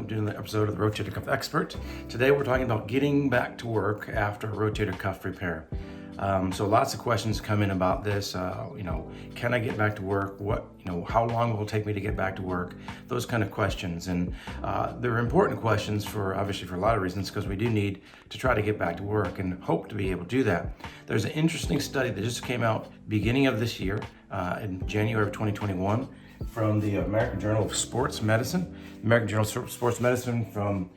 welcome to another episode of the Rotator Cuff Expert. Today we're talking about getting back to work after a rotator cuff repair. So lots of questions come in about this. Can I get back to work? How long will it take me to get back to work? Those kind of questions, and they're important questions obviously for a lot of reasons, because we do need to try to get back to work and hope to be able to do that. There's an interesting study that just came out beginning of this year, in January of 2021, from the American Journal of Sports Medicine. American Journal of Sports Medicine from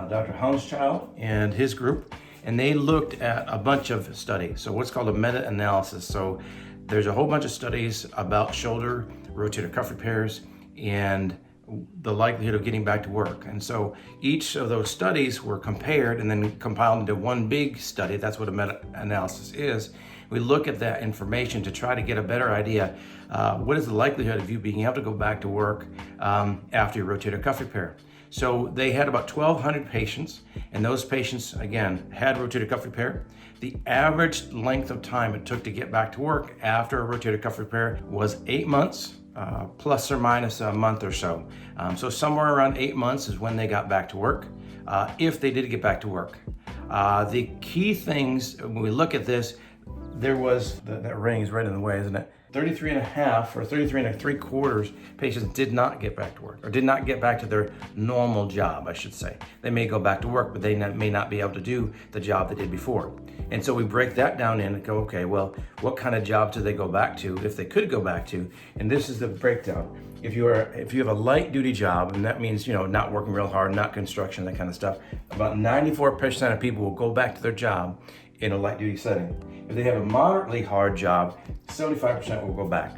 Dr. Hounschild and his group. And they looked at a bunch of studies. So what's called a meta-analysis. So there's a whole bunch of studies about shoulder rotator cuff repairs and the likelihood of getting back to work. And so each of those studies were compared and then compiled into one big study. That's what a meta-analysis is. We look at that information to try to get a better idea. What is the likelihood of you being able to go back to work after your rotator cuff repair? So they had about 1,200 patients, and those patients, again, had rotator cuff repair. The average length of time it took to get back to work after a rotator cuff repair was 8 months, plus or minus a month or so. So somewhere around 8 months is when they got back to work, if they did get back to work. The key things, when we look at this, there was, that ring is right in the way, isn't it? 33 and a half or 33 and 3/4 patients did not get back to work, or did not get back to their normal job, I should say. They may go back to work, but they may not be able to do the job they did before. And so we break that down in and go, okay, well, what kind of job do they go back to, if they could go back to? And this is the breakdown. If you have a light duty job, and that means, not working real hard, not construction, that kind of stuff, about 94% of people will go back to their job in a light duty setting. If they have a moderately hard job, 75% will go back.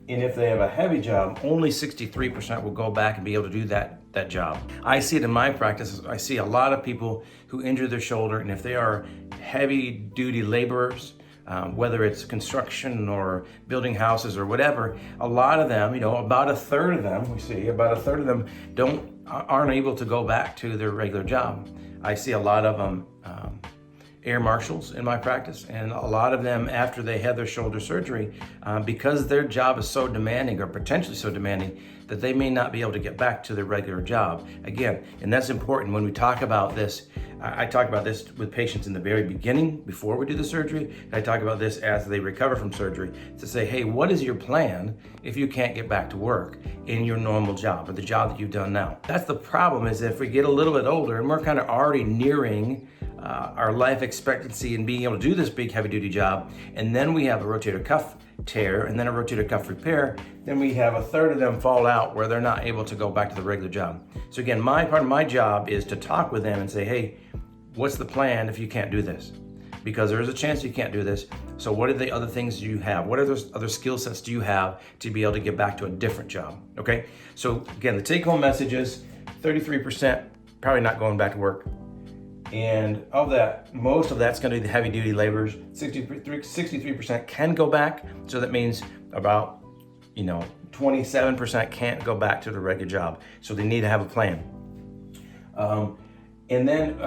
And if they have a heavy job, only 63% will go back and be able to do that job. I see it in my practice. I see a lot of people who injure their shoulder, and if they are heavy duty laborers, whether it's construction or building houses or whatever, a lot of them, about a third of them aren't able to go back to their regular job. I see a lot of them air marshals in my practice, and a lot of them, after they had their shoulder surgery, because their job is so demanding, or potentially so demanding, that they may not be able to get back to their regular job again. And that's important when we talk about this. I talk about this with patients in the very beginning, before we do the surgery. I talk about this as they recover from surgery, to say, hey, what is your plan if you can't get back to work in your normal job, or the job that you've done now? That's the problem, is if we get a little bit older and we're kind of already nearing our life expectancy and being able to do this big heavy duty job, and then we have a rotator cuff tear and then a rotator cuff repair, then we have a third of them fall out where they're not able to go back to the regular job. So again, part of my job is to talk with them and say, hey, what's the plan if you can't do this? Because there is a chance you can't do this. So what are the other things you have? What are those other skill sets do you have to be able to get back to a different job? Okay, so again, the take home message is 33% probably not going back to work. And of that, most of that's going to be the heavy duty laborers. 63% can go back. So that means about 27% can't go back to the regular job. So they need to have a plan. And then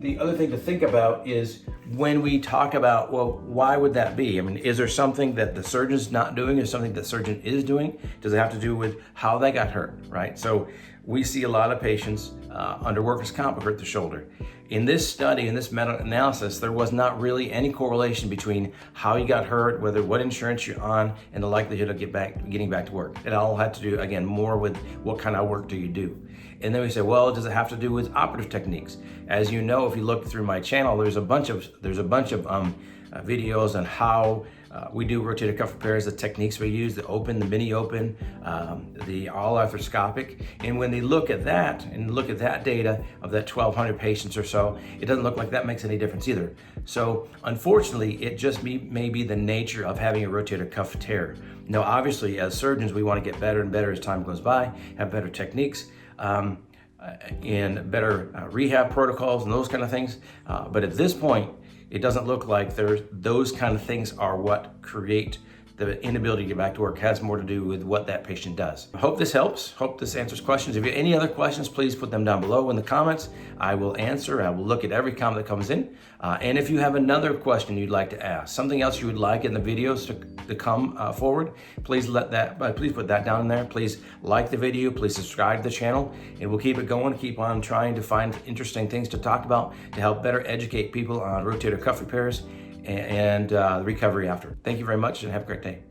the other thing to think about is when we talk about, well, why would that be? I mean, is there something that the surgeon's not doing, or something the surgeon is doing? Does it have to do with how they got hurt, right? So we see a lot of patients under workers' comp who hurt the shoulder. In this study, in this meta-analysis, there was not really any correlation between how you got hurt, what insurance you're on, and the likelihood of getting back to work. It all had to do, again, more with what kind of work do you do. And then we say, well, does it have to do with operative techniques? As you know, if you look through my channel, there's a bunch of videos on how we do rotator cuff repairs, the techniques we use, the open, the mini open, the all arthroscopic. And when they look at that and look at that data of that 1,200 patients or so, it doesn't look like that makes any difference either. So unfortunately, it just may be the nature of having a rotator cuff tear. Now, obviously, as surgeons, we want to get better and better as time goes by, have better techniques, and better rehab protocols and those kind of things. But at this point, it doesn't look like those kind of things are what create the inability to get back to work has more to do with what that patient does. I hope this helps. Hope this answers questions. If you have any other questions, please put them down below in the comments. I will answer. I will look at every comment that comes in. And if you have another question you'd like to ask, something else you would like in the videos to come forward, please put that down in there. Please like the video. Please subscribe to the channel, and we'll keep it going. Keep on trying to find interesting things to talk about to help better educate people on rotator cuff repairs and recovery after. Thank you very much, and have a great day.